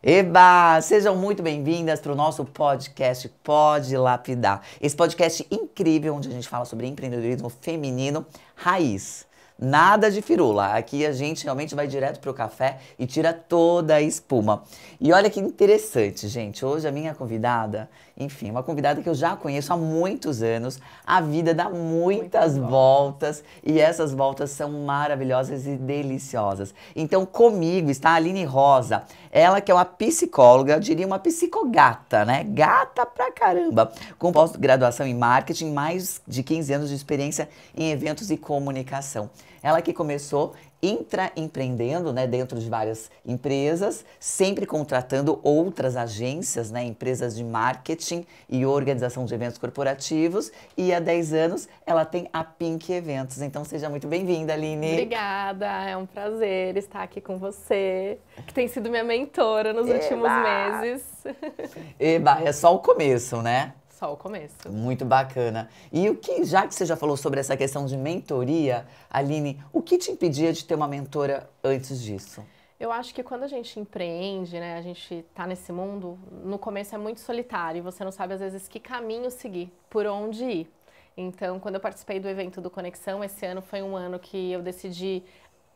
Eba! Sejam muito bem-vindas para o nosso podcast Pode Lapidar. Esse podcast incrível onde a gente fala sobre empreendedorismo feminino raiz. Nada de firula. Aqui a gente realmente vai direto pro café e tira toda a espuma. E olha que interessante, gente. Hoje a minha convidada, enfim, uma convidada que eu já conheço há muitos anos. A vida dá muitas voltas e essas voltas são maravilhosas e deliciosas. Então comigo está a Aline Rosa. Ela que é uma psicóloga, eu diria uma psicogata, né? Gata pra caramba. Com pós-graduação em marketing, mais de 15 anos de experiência em eventos e comunicação. Ela que começou intraempreendendo, né, dentro de várias empresas, sempre contratando outras agências, né, empresas de marketing e organização de eventos corporativos. E há 10 anos ela tem a Pink Eventos. Então seja muito bem-vinda, Aline. Obrigada, é um prazer estar aqui com você, que tem sido minha mentora nos últimos meses. Eba, é só o começo, né? Só o começo. Muito bacana. E já que você já falou sobre essa questão de mentoria, Aline, o que te impedia de ter uma mentora antes disso? Eu acho que quando a gente empreende, né, a gente tá nesse mundo, no começo é muito solitário e você não sabe às vezes que caminho seguir, por onde ir. Então, quando eu participei do evento do Conexão, esse ano foi um ano que eu decidi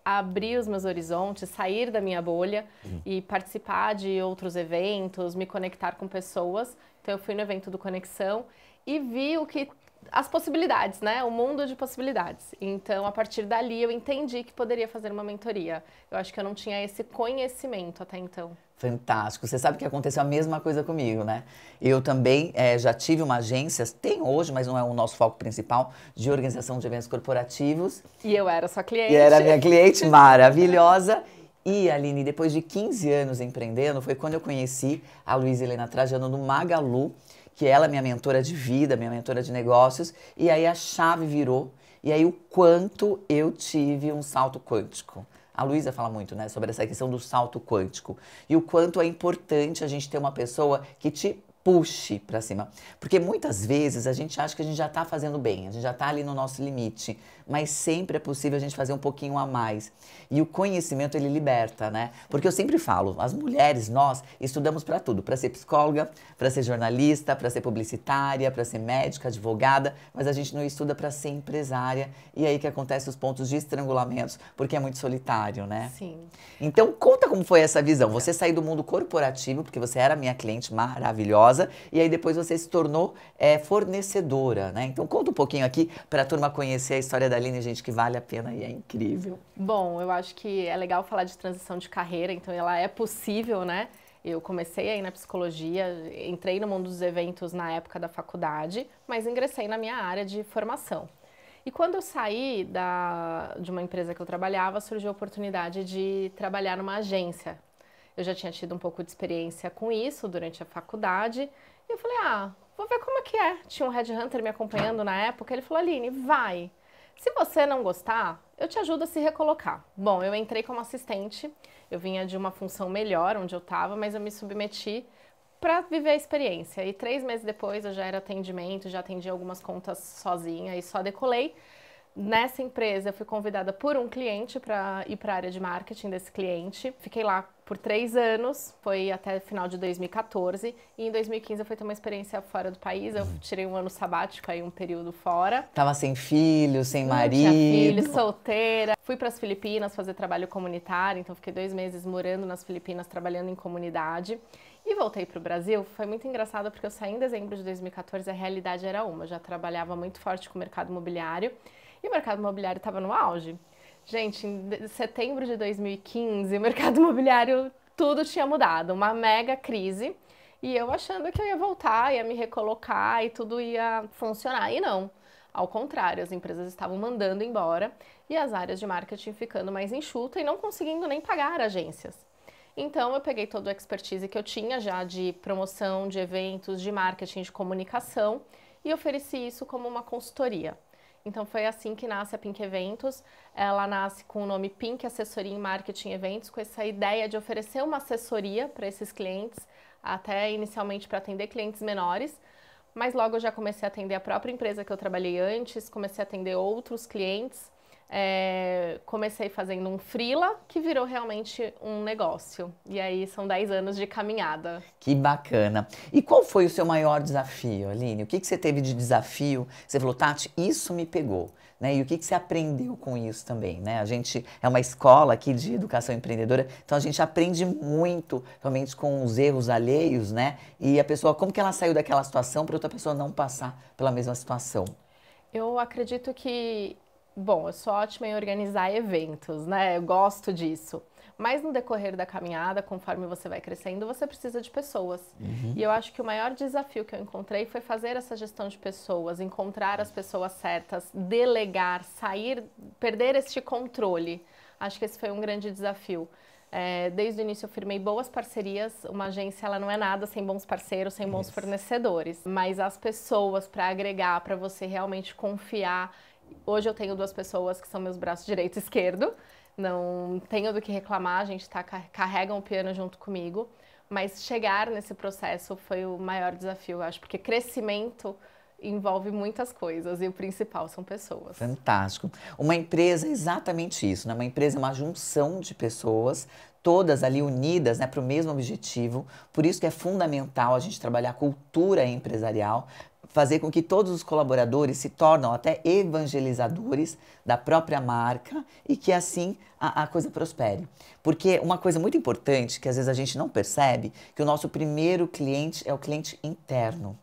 abrir os meus horizontes, sair da minha bolha e participar de outros eventos, me conectar com pessoas. Então eu fui no evento do Conexão e vi as possibilidades, né? O mundo de possibilidades. Então, a partir dali, eu entendi que poderia fazer uma mentoria. Eu acho que eu não tinha esse conhecimento até então. Fantástico. Você sabe que aconteceu a mesma coisa comigo, né? Eu também já tive uma agência, tenho hoje, mas não é o nosso foco principal, de organização de eventos corporativos. E eu era sua cliente. E era minha cliente maravilhosa. E, Aline, depois de 15 anos empreendendo, foi quando eu conheci a Luísa Helena Trajano no Magalu, que ela é minha mentora de vida, minha mentora de negócios. E aí a chave virou. E aí o quanto eu tive um salto quântico. A Luísa fala muito, né, sobre essa questão do salto quântico. E o quanto é importante a gente ter uma pessoa que te puxe para cima. Porque muitas vezes a gente acha que a gente já está fazendo bem, a gente já está ali no nosso limite, mas sempre é possível a gente fazer um pouquinho a mais. E o conhecimento, ele liberta, né? Porque eu sempre falo, as mulheres, nós estudamos para tudo, para ser psicóloga, para ser jornalista, para ser publicitária, para ser médica, advogada, mas a gente não estuda para ser empresária. E aí que acontecem os pontos de estrangulamentos, porque é muito solitário, né? Sim. Então, conta como foi essa visão. Você saiu do mundo corporativo, porque você era minha cliente maravilhosa, e aí depois você se tornou fornecedora, né? Então, conta um pouquinho aqui para a turma conhecer a história da Aline, gente, que vale a pena e é incrível. Bom, eu acho que é legal falar de transição de carreira, então ela é possível, né? Eu comecei aí na psicologia, entrei no mundo dos eventos na época da faculdade, mas ingressei na minha área de formação. E quando eu saí de uma empresa que eu trabalhava, surgiu a oportunidade de trabalhar numa agência. Eu já tinha tido um pouco de experiência com isso durante a faculdade, e eu falei, vou ver como é que é. Tinha um headhunter me acompanhando na época, ele falou, Aline, vai. Se você não gostar, eu te ajudo a se recolocar. Bom, eu entrei como assistente, eu vinha de uma função melhor onde eu estava, mas eu me submeti para viver a experiência. E 3 meses depois eu já era atendimento, já atendi algumas contas sozinha e só decolei. Nessa empresa eu fui convidada por um cliente para ir para a área de marketing desse cliente. Fiquei lá por 3 anos, foi até o final de 2014. E em 2015 eu fui ter uma experiência fora do país. Eu tirei um ano sabático, aí um período fora. Tava sem filho, sem Não marido. tinha filho, solteira. Fui para as Filipinas fazer trabalho comunitário, então fiquei 2 meses morando nas Filipinas, trabalhando em comunidade. E voltei para o Brasil. Foi muito engraçado porque eu saí em dezembro de 2014, a realidade era uma. Eu já trabalhava muito forte com o mercado imobiliário e o mercado imobiliário estava no auge. Gente, em setembro de 2015, o mercado imobiliário, tudo tinha mudado, uma mega crise. E eu achando que eu ia voltar, ia me recolocar e tudo ia funcionar. E não. Ao contrário, as empresas estavam mandando embora e as áreas de marketing ficando mais enxutas e não conseguindo nem pagar agências. Então eu peguei todo o expertise que eu tinha já de promoção, de eventos, de marketing, de comunicação e ofereci isso como uma consultoria. Então foi assim que nasce a Pink Eventos. Ela nasce com o nome Pink Assessoria em Marketing e Eventos, com essa ideia de oferecer uma assessoria para esses clientes, até inicialmente para atender clientes menores, mas logo eu já comecei a atender a própria empresa que eu trabalhei antes, comecei a atender outros clientes, Comecei fazendo um freela que virou realmente um negócio. E aí são 10 anos de caminhada. Que bacana. E qual foi o seu maior desafio, Aline? O que você teve de desafio? Você falou, Tati, isso me pegou. Né? E o que você aprendeu com isso também? Né? A gente é uma escola aqui de educação empreendedora, então a gente aprende muito realmente com os erros alheios, né? E a pessoa, como que ela saiu daquela situação para outra pessoa não passar pela mesma situação? Eu acredito que, bom, eu sou ótima em organizar eventos, né? Eu gosto disso. Mas no decorrer da caminhada, conforme você vai crescendo, você precisa de pessoas. E eu acho que o maior desafio que eu encontrei foi fazer essa gestão de pessoas, encontrar as pessoas certas, delegar, sair, perder este controle. Acho que esse foi um grande desafio. Desde o início eu firmei boas parcerias. Uma agência ela não é nada sem bons parceiros, sem bons fornecedores. Mas as pessoas para agregar, para você realmente confiar. Hoje eu tenho 2 pessoas que são meus braços direito e esquerdo. Não tenho do que reclamar, a gente carregam o piano junto comigo. Mas chegar nesse processo foi o maior desafio, eu acho, porque crescimento envolve muitas coisas e o principal são pessoas. Fantástico. Uma empresa é exatamente isso, né? Uma empresa é uma junção de pessoas, todas ali unidas, né, para o mesmo objetivo. Por isso que é fundamental a gente trabalhar a cultura empresarial, fazer com que todos os colaboradores se tornem até evangelizadores da própria marca e que assim a coisa prospere. Porque uma coisa muito importante que às vezes a gente não percebe, que o nosso primeiro cliente é o cliente interno.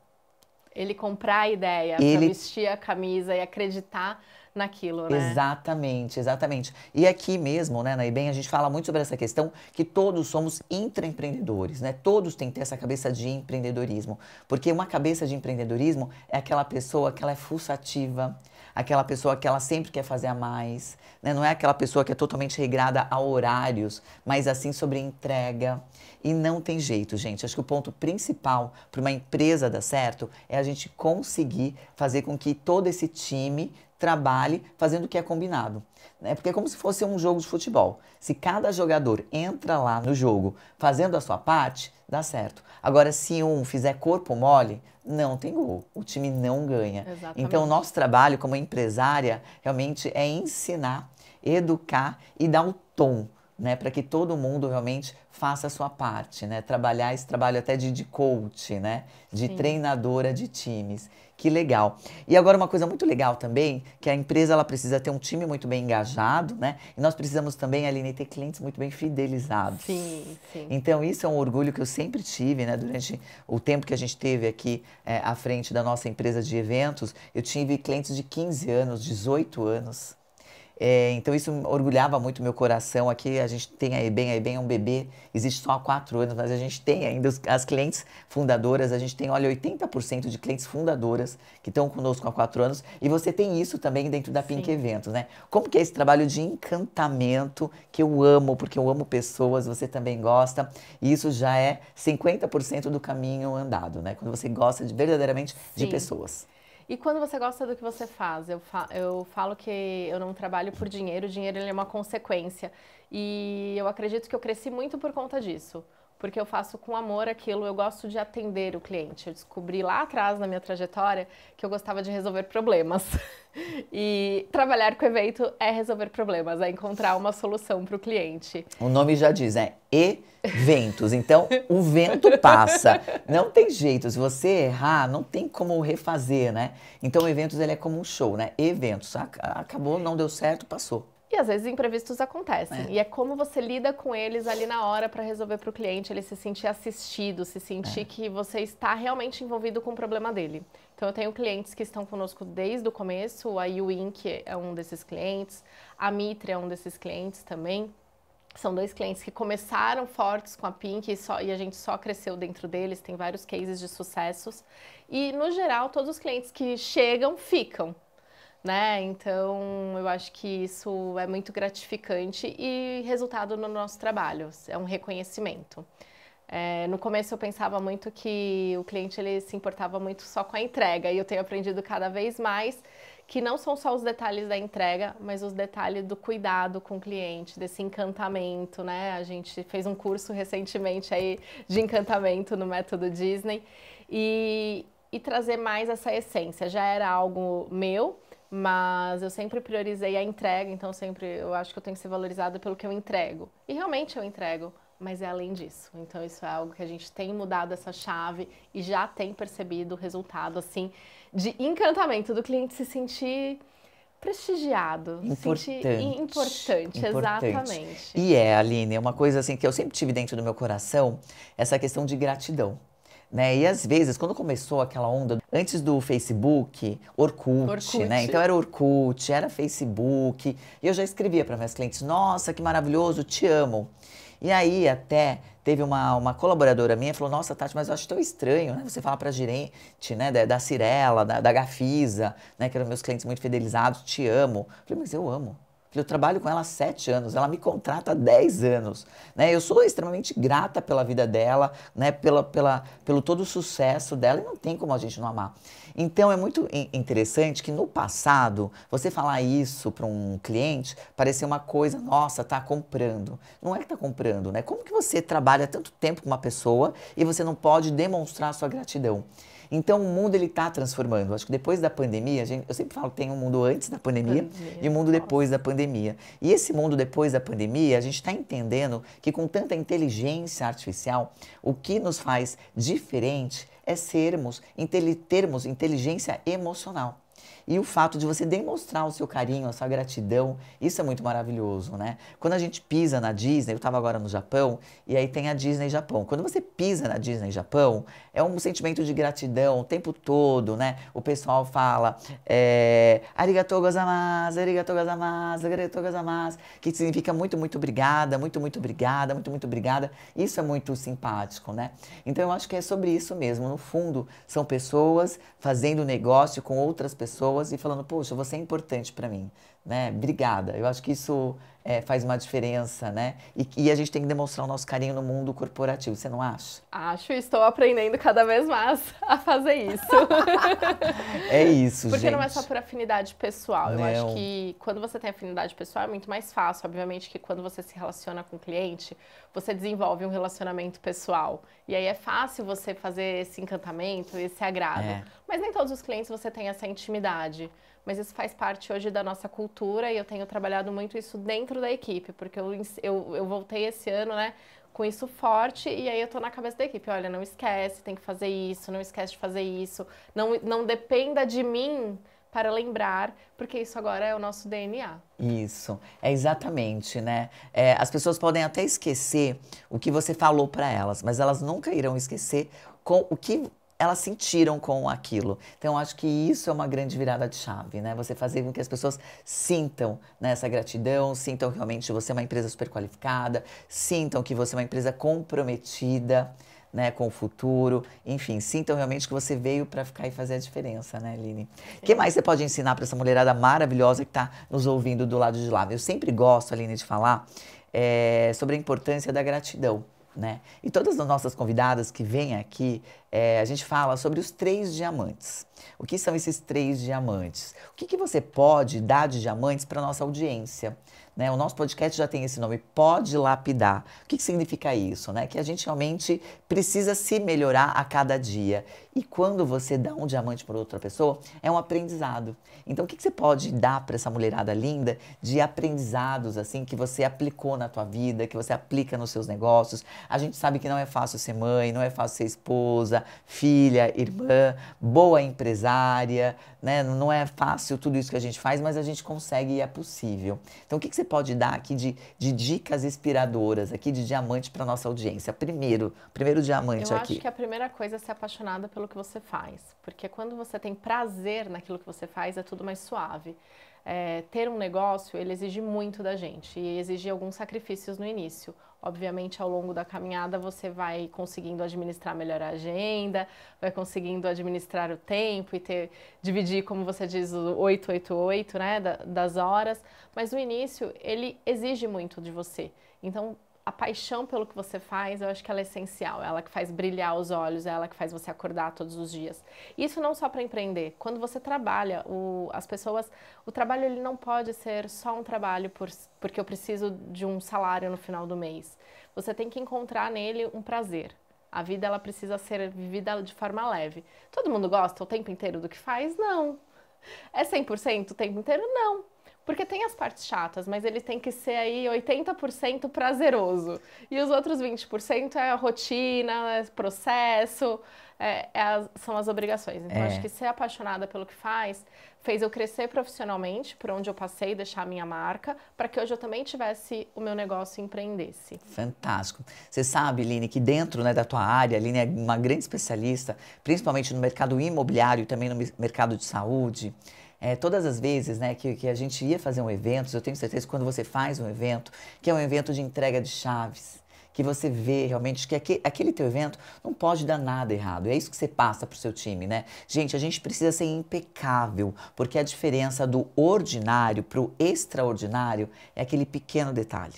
Ele comprar a ideia para vestir a camisa e acreditar naquilo, né? Exatamente, exatamente. E aqui mesmo, né, na IBEM, a gente fala muito sobre essa questão que todos somos intraempreendedores, né? Todos têm que ter essa cabeça de empreendedorismo. Porque uma cabeça de empreendedorismo é aquela pessoa que ela é fuçativa, aquela pessoa que ela sempre quer fazer a mais, né? Não é aquela pessoa que é totalmente regrada a horários, mas assim sobre entrega. E não tem jeito, gente. Acho que o ponto principal para uma empresa dar certo é a gente conseguir fazer com que todo esse time trabalhe fazendo o que é combinado. Né? Porque é como se fosse um jogo de futebol. Se cada jogador entra lá no jogo fazendo a sua parte, dá certo. Agora, se um fizer corpo mole, não tem gol. O time não ganha. Exatamente. Então, o nosso trabalho como empresária realmente é ensinar, educar e dar o tom, né, para que todo mundo realmente faça a sua parte, né? Trabalhar esse trabalho até de coach, né? De treinadora de times. Que legal. E agora uma coisa muito legal também, que a empresa ela precisa ter um time muito bem engajado, né? E nós precisamos também, Aline, ter clientes muito bem fidelizados. Sim, sim. Então isso é um orgulho que eu sempre tive, né? Durante o tempo que a gente teve aqui à frente da nossa empresa de eventos, eu tive clientes de 15 anos, 18 anos. Então isso orgulhava muito meu coração. Aqui a gente tem a EBEM é um bebê, existe só há 4 anos, mas a gente tem ainda as clientes fundadoras, a gente tem, olha, 80% de clientes fundadoras que estão conosco há 4 anos, e você tem isso também dentro da Pink Eventos, né? Como que é esse trabalho de encantamento, que eu amo, porque eu amo pessoas, você também gosta, e isso já é 50% do caminho andado, né? Quando você gosta verdadeiramente de pessoas. E quando você gosta do que você faz? Eu falo que eu não trabalho por dinheiro, o dinheiro ele é uma consequência. E eu acredito que eu cresci muito por conta disso. Porque eu faço com amor aquilo, eu gosto de atender o cliente. Eu descobri lá atrás na minha trajetória que eu gostava de resolver problemas. E trabalhar com evento é resolver problemas, é encontrar uma solução para o cliente. O nome já diz, né? Eventos. Então, o vento passa. Não tem jeito. Se você errar, não tem como refazer, né? Então, eventos ele é como um show, né? Eventos. Acabou, não deu certo, passou. E às vezes imprevistos acontecem. E é como você lida com eles ali na hora para resolver para o cliente, ele se sentir assistido, se sentir que você está realmente envolvido com o problema dele. Então eu tenho clientes que estão conosco desde o começo, a YouInc é um desses clientes, a Mitre é um desses clientes também. São 2 clientes que começaram fortes com a Pink e a gente só cresceu dentro deles, tem vários cases de sucessos. E no geral, todos os clientes que chegam, ficam. Né? Então, eu acho que isso é muito gratificante e resultado no nosso trabalho, é um reconhecimento. No começo eu pensava muito que o cliente ele se importava muito só com a entrega e eu tenho aprendido cada vez mais que não são só os detalhes da entrega, mas os detalhes do cuidado com o cliente, desse encantamento, né? A gente fez um curso recentemente aí de encantamento no Método Disney e trazer mais essa essência. Já era algo meu, mas eu sempre priorizei a entrega, então sempre eu acho que eu tenho que ser valorizada pelo que eu entrego. E realmente eu entrego, mas é além disso. Então isso é algo que a gente tem mudado essa chave e já tem percebido o resultado, assim, de encantamento do cliente se sentir prestigiado, se sentir importante, exatamente. E Aline, é uma coisa assim que eu sempre tive dentro do meu coração, essa questão de gratidão. Né? E às vezes, quando começou aquela onda, antes do Facebook, Orkut, né? Então era Orkut, era Facebook, e eu já escrevia para minhas clientes, nossa, que maravilhoso, te amo. E aí até teve uma colaboradora minha, falou, nossa, Tati, mas eu acho tão estranho, né? Você fala pra gerente, né, da Cirela, da Gafisa, né, que eram meus clientes muito fidelizados, te amo. Eu falei, mas eu amo. Eu trabalho com ela há 7 anos, ela me contrata há 10 anos, né? Eu sou extremamente grata pela vida dela, né? Pelo todo o sucesso dela e não tem como a gente não amar. Então é muito interessante que no passado, você falar isso para um cliente parecia uma coisa, nossa, tá comprando. Não é que tá comprando, né? Como que você trabalha tanto tempo com uma pessoa e você não pode demonstrar sua gratidão? Então o mundo ele está transformando. Acho que depois da pandemia, eu sempre falo que tem um mundo antes da pandemia e um mundo depois da pandemia. E esse mundo depois da pandemia, a gente está entendendo que com tanta inteligência artificial, o que nos faz diferente é termos inteligência emocional. E o fato de você demonstrar o seu carinho, a sua gratidão, isso é muito maravilhoso, né? Quando a gente pisa na Disney, eu estava agora no Japão, e aí tem a Disney Japão. Quando você pisa na Disney Japão, é um sentimento de gratidão o tempo todo, né? O pessoal fala, arigatou gozaimasu, arigatou gozaimasu, arigatou gozaimasu, que significa muito, muito obrigada, muito, muito obrigada, muito, muito obrigada. Isso é muito simpático, né? Então eu acho que é sobre isso mesmo. No fundo, são pessoas fazendo negócio com outras pessoas e falando, poxa, você é importante para mim, né? Obrigada. Eu acho que isso faz uma diferença, né? E a gente tem que demonstrar o nosso carinho no mundo corporativo, você não acha? Acho e estou aprendendo cada vez mais a fazer isso. É isso, Porque gente. não é só por afinidade pessoal. Não. Eu acho que quando você tem afinidade pessoal é muito mais fácil. Obviamente que quando você se relaciona com o cliente, você desenvolve um relacionamento pessoal. E aí é fácil você fazer esse encantamento, esse agrado. Mas nem todos os clientes você tem essa intimidade. Mas isso faz parte hoje da nossa cultura e eu tenho trabalhado muito isso dentro da equipe, porque eu voltei esse ano, né, com isso forte e aí eu tô na cabeça da equipe, olha, não esquece, tem que fazer isso, não esquece de fazer isso, não dependa de mim para lembrar, porque isso agora é o nosso DNA. Isso, é exatamente, né? As pessoas podem até esquecer o que você falou para elas, mas elas nunca irão esquecer com o que elas sentiram com aquilo. Então, acho que isso é uma grande virada de chave, né? Você fazer com que as pessoas sintam, né, essa gratidão, sintam realmente que você é uma empresa super qualificada, sintam que você é uma empresa comprometida, né, com o futuro, enfim, sintam realmente que você veio para ficar e fazer a diferença, né, Aline? O que mais você pode ensinar para essa mulherada maravilhosa que está nos ouvindo do lado de lá? Eu sempre gosto, Aline, de falar sobre a importância da gratidão. Né? E todas as nossas convidadas que vêm aqui, a gente fala sobre os 3 diamantes. O que são esses 3 diamantes? O que você pode dar de diamantes para a nossa audiência? Né? O nosso podcast já tem esse nome, Pode Lapidar. O que significa isso? Né? Que a gente realmente precisa se melhorar a cada dia. E quando você dá um diamante para outra pessoa, é um aprendizado. Então, o que você pode dar para essa mulherada linda de aprendizados assim que você aplicou na tua vida, que você aplica nos seus negócios? A gente sabe que não é fácil ser mãe, não é fácil ser esposa, filha, irmã, boa empresária, né? Não é fácil tudo isso que a gente faz, mas a gente consegue e é possível. Então, o que você pode dar aqui de dicas inspiradoras, aqui de diamante para nossa audiência? Primeiro diamante aqui. Eu acho que a primeira coisa é ser apaixonada pelo que você faz, porque quando você tem prazer naquilo que você faz, é tudo mais suave. Ter um negócio, ele exige muito da gente e exige alguns sacrifícios no início. Obviamente, ao longo da caminhada, você vai conseguindo administrar melhor a agenda, vai conseguindo administrar o tempo e dividir, como você diz, o 888, né, das horas. Mas no início, ele exige muito de você. Então, a paixão pelo que você faz, eu acho que ela é essencial. É ela que faz brilhar os olhos, é ela que faz você acordar todos os dias. Isso não só para empreender. Quando você trabalha, o trabalho ele não pode ser só um trabalho porque eu preciso de um salário no final do mês. Você tem que encontrar nele um prazer. A vida ela precisa ser vivida de forma leve. Todo mundo gosta o tempo inteiro do que faz? Não. É 100% o tempo inteiro? Não. Porque tem as partes chatas, mas ele tem que ser aí 80% prazeroso. E os outros 20% é a rotina, é processo, são as obrigações. Então, acho É. que ser apaixonada pelo que fez eu crescer profissionalmente, por onde eu passei, deixar a minha marca, para que hoje eu também tivesse o meu negócio e empreendesse. Fantástico. Você sabe, Line, que dentro, né, da tua área, a Line é uma grande especialista, principalmente no mercado imobiliário e também no mercado de saúde. Todas as vezes, né, que a gente ia fazer um evento, eu tenho certeza que quando você faz um evento, que é um evento de entrega de chaves, que você vê realmente que aquele teu evento não pode dar nada errado. É isso que você passa para o seu time, né? Gente, a gente precisa ser impecável, porque a diferença do ordinário para o extraordinário é aquele pequeno detalhe.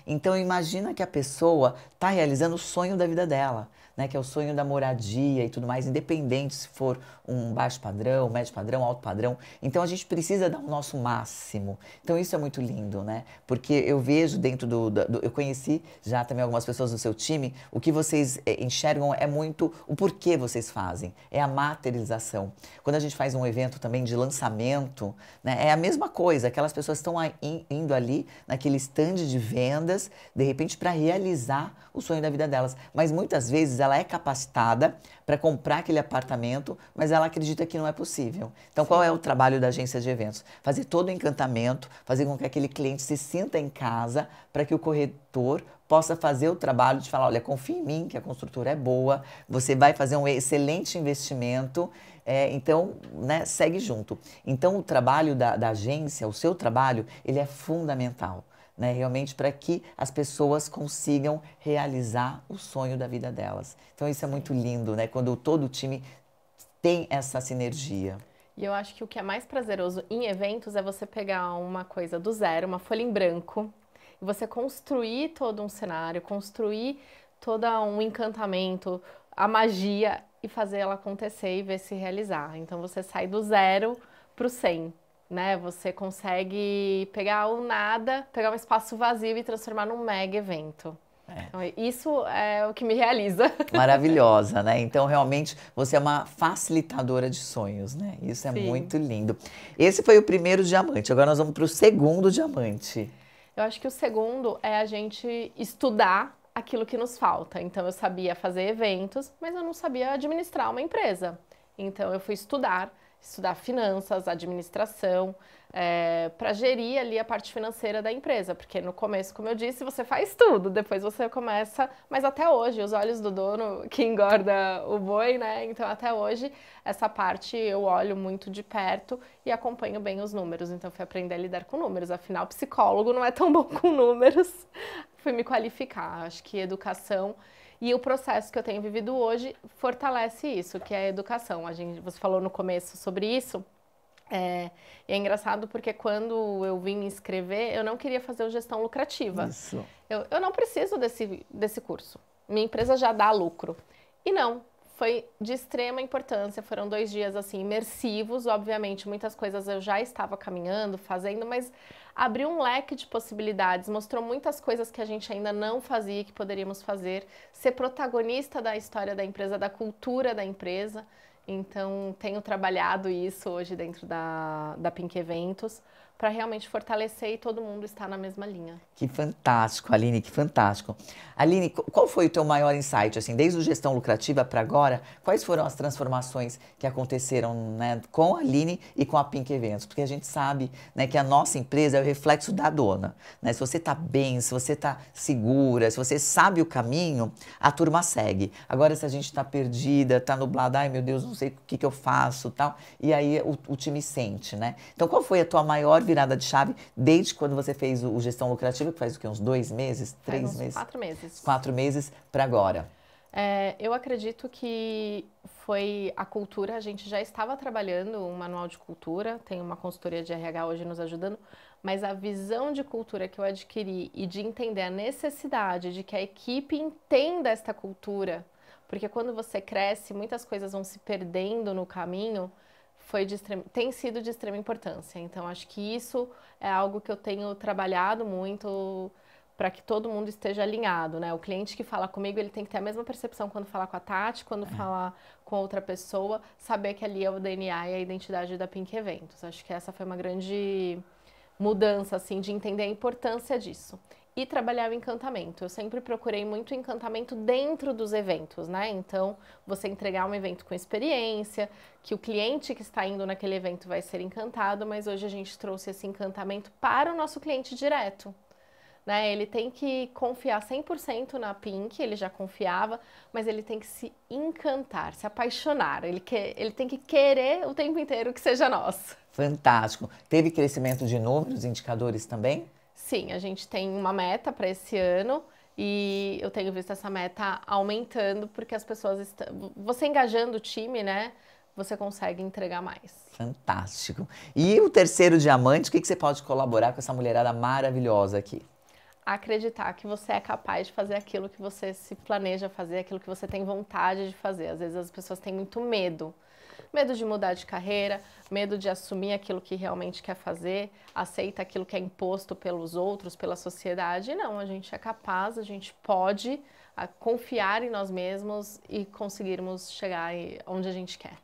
Então imagina que a pessoa está realizando o sonho da vida dela, né? Que é o sonho da moradia e tudo mais, independente se for um baixo padrão, médio padrão, alto padrão. Então a gente precisa dar o nosso máximo. Então isso é muito lindo, né? Porque eu vejo dentro eu conheci já também algumas pessoas do seu time, o que vocês enxergam é muito o porquê vocês fazem, é a materialização. Quando a gente faz um evento também de lançamento, né? É a mesma coisa, aquelas pessoas estão indo ali naquele stand de vendas, de repente para realizar o sonho da vida delas. Mas muitas vezes ela é capacitada para comprar aquele apartamento, mas ela acredita que não é possível. Então, qual é o trabalho da agência de eventos? Fazer todo o encantamento, fazer com que aquele cliente se sinta em casa, para que o corretor possa fazer o trabalho de falar, olha, confia em mim, que a construtora é boa, você vai fazer um excelente investimento, então, né, segue junto. Então, o trabalho da agência, o seu trabalho, ele é fundamental. Né, realmente para que as pessoas consigam realizar o sonho da vida delas. Então isso é muito lindo, né? Quando todo o time tem essa sinergia. E eu acho que o que é mais prazeroso em eventos é você pegar uma coisa do zero, uma folha em branco, e você construir todo um cenário, construir todo um encantamento, a magia e fazer ela acontecer e ver se realizar. Então você sai do zero para o 100. Né? Você consegue pegar o nada, pegar um espaço vazio e transformar num mega evento. Então, isso é o que me realiza. Maravilhosa, né? Então, realmente, você é uma facilitadora de sonhos, né? Isso é Sim. muito lindo. Esse foi o primeiro diamante, agora nós vamos para o segundo diamante. Eu acho que o segundo é a gente estudar aquilo que nos falta. Então, eu sabia fazer eventos, mas eu não sabia administrar uma empresa. Então, eu fui estudar finanças, administração, para gerir ali a parte financeira da empresa, porque no começo, como eu disse, você faz tudo, depois você começa, mas até hoje, os olhos do dono que engorda o boi, né? Então até hoje, essa parte eu olho muito de perto e acompanho bem os números, então fui aprender a lidar com números, afinal psicólogo não é tão bom com números, fui me qualificar, acho que educação e o processo que eu tenho vivido hoje fortalece isso, que é a educação. Você falou no começo sobre isso. É engraçado porque quando eu vim me inscrever, eu não queria fazer o gestão lucrativa. Isso. Eu não preciso desse curso. Minha empresa já dá lucro. E não, foi de extrema importância. Foram 2 dias assim imersivos. Obviamente, muitas coisas eu já estava caminhando, fazendo, mas abriu um leque de possibilidades, mostrou muitas coisas que a gente ainda não fazia e que poderíamos fazer. Ser protagonista da história da empresa, da cultura da empresa. Então, tenho trabalhado isso hoje dentro da Pink Eventos para realmente fortalecer e todo mundo estar na mesma linha. Que fantástico, Aline, que fantástico. Aline, qual foi o teu maior insight, assim, desde o gestão lucrativa para agora, quais foram as transformações que aconteceram, né, com a Aline e com a Pink Eventos? Porque a gente sabe, né, que a nossa empresa é o reflexo da dona, né? Se você está bem, se você está segura, se você sabe o caminho, a turma segue. Agora, se a gente está perdida, está nublada, ai meu Deus, não sei o que eu faço, tal, e aí o time sente, né? Então, qual foi a tua maior virada de chave desde quando você fez o gestão lucrativa, que faz o quê? Uns 2 meses? 3 meses? 4 meses. 4 meses para agora. Eu acredito que foi a cultura, a gente já estava trabalhando um manual de cultura, tem uma consultoria de RH hoje nos ajudando, mas a visão de cultura que eu adquiri e de entender a necessidade de que a equipe entenda esta cultura, porque quando você cresce, muitas coisas vão se perdendo no caminho, tem sido de extrema importância. Então, acho que isso é algo que eu tenho trabalhado muito para que todo mundo esteja alinhado, né? O cliente que fala comigo, ele tem que ter a mesma percepção quando falar com a Tati, quando falar com outra pessoa, saber que ali é o DNA e a identidade da Pink Eventos. Acho que essa foi uma grande mudança, assim, de entender a importância disso. E trabalhar o encantamento. Eu sempre procurei muito encantamento dentro dos eventos, né? Então, você entregar um evento com experiência, que o cliente que está indo naquele evento vai ser encantado, mas hoje a gente trouxe esse encantamento para o nosso cliente direto. Né? Ele tem que confiar 100% na Pink, ele já confiava, mas ele tem que se encantar, se apaixonar. Ele tem que querer o tempo inteiro que seja nosso. Fantástico. Teve crescimento de números, indicadores também? Sim, a gente tem uma meta para esse ano e eu tenho visto essa meta aumentando porque as pessoas estão... Você engajando o time, né? Você consegue entregar mais. Fantástico. E o terceiro diamante, o que você pode colaborar com essa mulherada maravilhosa aqui? Acreditar que você é capaz de fazer aquilo que você se planeja fazer, aquilo que você tem vontade de fazer. Às vezes as pessoas têm muito medo. Medo de mudar de carreira, medo de assumir aquilo que realmente quer fazer, aceita aquilo que é imposto pelos outros, pela sociedade. Não, a gente é capaz, a gente pode confiar em nós mesmos e conseguirmos chegar onde a gente quer.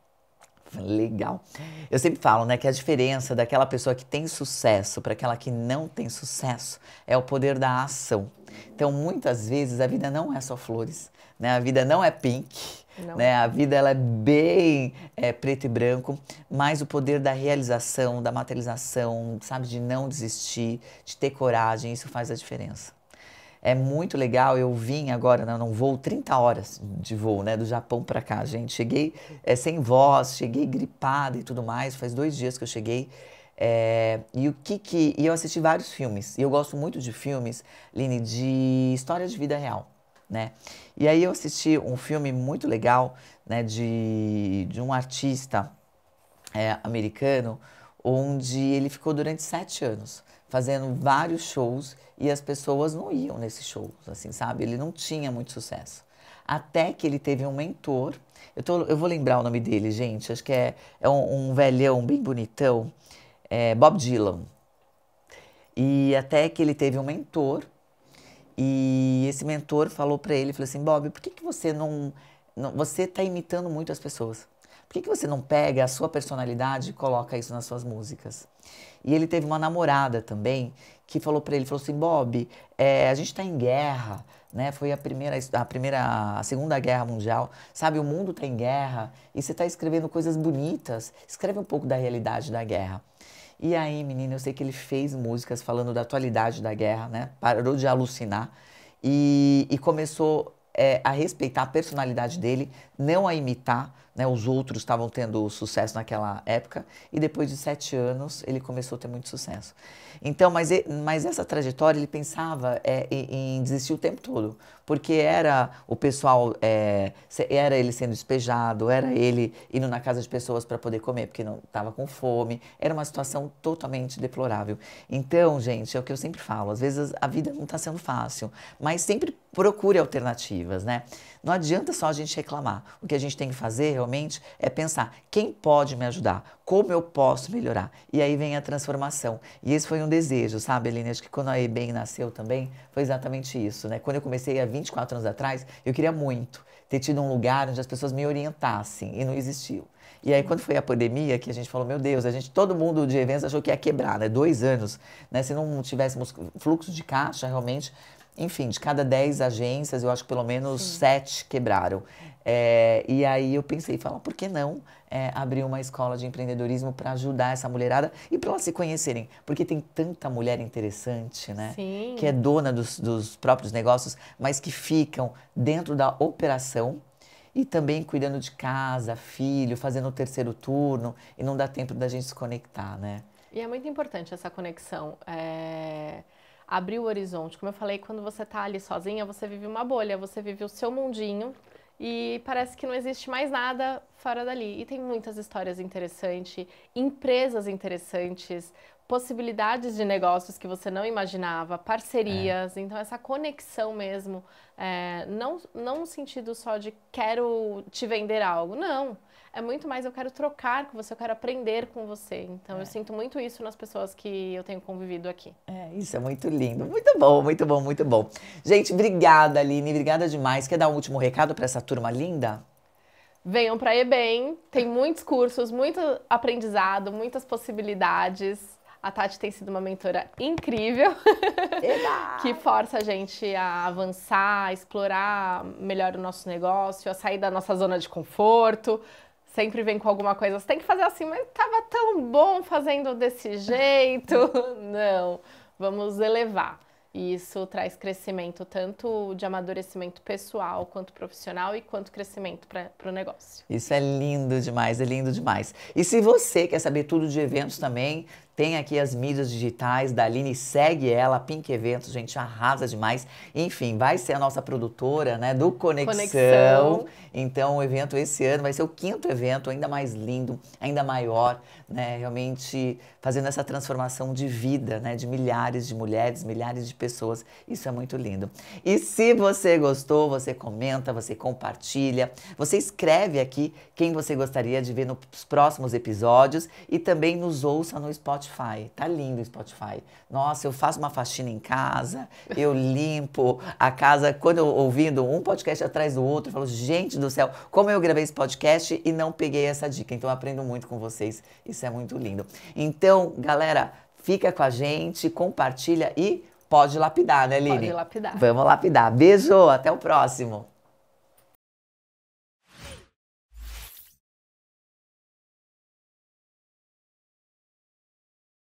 Legal. Eu sempre falo, né, que a diferença daquela pessoa que tem sucesso para aquela que não tem sucesso é o poder da ação. Então, muitas vezes, a vida não é só flores, né? A vida não é pink, né? A vida ela é bem preto e branco, mas o poder da realização, da materialização, sabe, de não desistir, de ter coragem, isso faz a diferença. É muito legal, eu vim agora num voo, 30 horas de voo, né, do Japão pra cá, gente. Cheguei sem voz, cheguei gripada e tudo mais, faz 2 dias que eu cheguei. E eu assisti vários filmes, e eu gosto muito de filmes, Line, de história de vida real, né? E aí eu assisti um filme muito legal, né, de um artista americano, onde ele ficou durante 7 anos fazendo vários shows e as pessoas não iam nesses shows, assim, sabe? Ele não tinha muito sucesso. Até que ele teve um mentor, eu vou lembrar o nome dele, gente, acho que é um velhão bem bonitão, Bob Dylan. E até que ele teve um mentor, e esse mentor falou pra ele, falou assim, Bob, por que você você tá imitando muito as pessoas? Por que você não pega a sua personalidade e coloca isso nas suas músicas? E ele teve uma namorada também que falou pra ele, falou assim, Bob, a gente tá em guerra, né? Foi a Segunda Guerra Mundial, sabe? O mundo tá em guerra e você tá escrevendo coisas bonitas, escreve um pouco da realidade da guerra. E aí, menina, eu sei que ele fez músicas falando da atualidade da guerra, né? Parou de alucinar e começou a respeitar a personalidade dele, não a imitar, né? Os outros estavam tendo sucesso naquela época e depois de 7 anos ele começou a ter muito sucesso. Então, mas essa trajetória ele pensava em desistir o tempo todo, porque era o pessoal, era ele sendo despejado, era ele indo na casa de pessoas para poder comer porque não estava com fome, era uma situação totalmente deplorável. Então, gente, é o que eu sempre falo, às vezes a vida não está sendo fácil, mas sempre procure alternativas, né? Não adianta só a gente reclamar. O que a gente tem que fazer realmente é pensar quem pode me ajudar, como eu posso melhorar. E aí vem a transformação. E esse foi um desejo, sabe, Aline? Acho que quando a EBEM nasceu também, foi exatamente isso, né? Quando eu comecei há 24 anos atrás, eu queria muito ter tido um lugar onde as pessoas me orientassem e não existiu. E aí, quando foi a pandemia, que a gente falou, meu Deus, todo mundo de eventos achou que ia quebrar, né? 2 anos, né? Se não tivéssemos fluxo de caixa, realmente... Enfim, de cada 10 agências, eu acho que pelo menos 7 quebraram. E aí eu pensei, por que não abrir uma escola de empreendedorismo para ajudar essa mulherada e para elas se conhecerem? Porque tem tanta mulher interessante, né? Sim. Que é dona dos próprios negócios, mas que ficam dentro da operação e também cuidando de casa, filho, fazendo o 3º turno e não dá tempo da gente se conectar, né? E é muito importante essa conexão. Abrir o horizonte. Como eu falei, quando você tá ali sozinha, você vive uma bolha, você vive o seu mundinho e parece que não existe mais nada fora dali. E tem muitas histórias interessantes, empresas interessantes, possibilidades de negócios que você não imaginava, parcerias. Então, essa conexão mesmo, não no sentido só de quero te vender algo, não. é muito mais eu quero trocar com você, eu quero aprender com você. Então eu sinto muito isso nas pessoas que eu tenho convivido aqui. Isso é muito lindo. Muito bom, muito bom, muito bom. Gente, obrigada, Aline, obrigada demais. Quer dar um último recado para essa turma linda? Venham para a EBEM, tem muitos cursos, muito aprendizado, muitas possibilidades. A Tati tem sido uma mentora incrível, que força a gente a avançar, a explorar melhor o nosso negócio, a sair da nossa zona de conforto. Sempre vem com alguma coisa, você tem que fazer assim, mas estava tão bom fazendo desse jeito. Não, vamos elevar. E isso traz crescimento, tanto de amadurecimento pessoal, quanto profissional e quanto crescimento para o negócio. Isso é lindo demais, é lindo demais. E se você quer saber tudo de eventos também, tem aqui as mídias digitais da Aline, segue ela, a Pink Eventos, gente, arrasa demais. Enfim, vai ser a nossa produtora, né, do Conexão. Então, o evento esse ano vai ser o 5º evento, ainda mais lindo, ainda maior, né, realmente fazendo essa transformação de vida, né, de milhares de mulheres, milhares de pessoas. Isso é muito lindo. E se você gostou, você comenta, você compartilha, você escreve aqui quem você gostaria de ver nos próximos episódios e também nos ouça no Spotify. Tá lindo o Spotify. Nossa, eu faço uma faxina em casa, eu limpo a casa, quando eu ouvindo um podcast atrás do outro, eu falo, gente do céu, como eu gravei esse podcast e não peguei essa dica. Então eu aprendo muito com vocês, isso é muito lindo. Então, galera, fica com a gente, compartilha e pode lapidar, né, Aline? Pode lapidar. Vamos lapidar. Beijo, até o próximo.